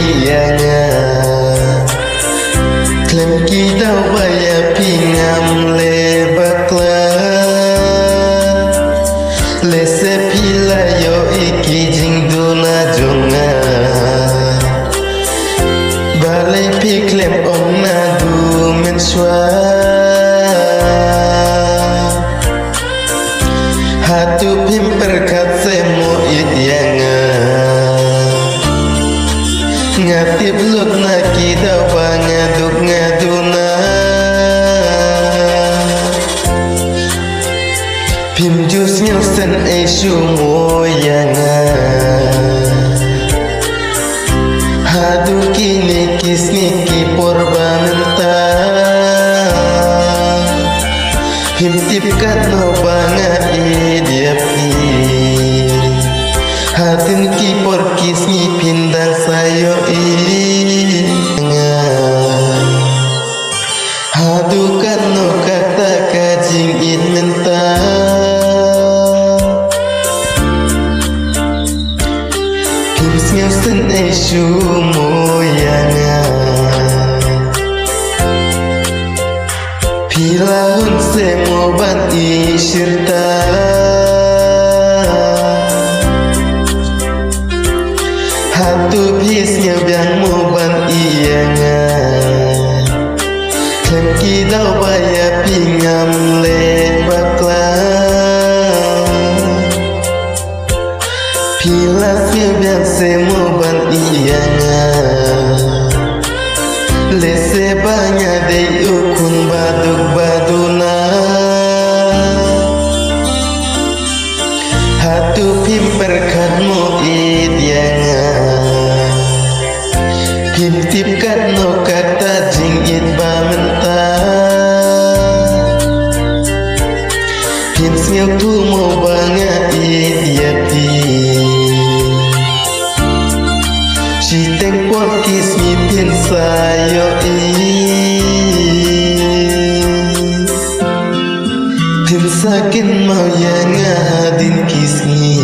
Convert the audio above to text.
ianga klem kita baya pingam le bakla lese pila yo iki jing duna jonga balai piklem onna du menswa hatu pimperkat semo idyanga ngatip lut na kita pangaduk ngaduna pim jus nyelsen isu moyanga hadu kini kisni kipor banenta pim tipkat no banga idyapi hatin kipor kisni pindang sayo inga hadukan no kata kajing in menta kimsnya sen isu moyanga pilahun semo ban isyirta hatu pisnya biang moban ianga klem kidau baya pingam le bakla pilasnya biang semoban ianga lese banyak dei ukun baduk baduna hatu pimperkanmu idyanga pimtipkan no kata jingit bamenta pimsnya tu mau banga idyapi Citeng porkis ngipin sayo tim sakin mau yang adin kisni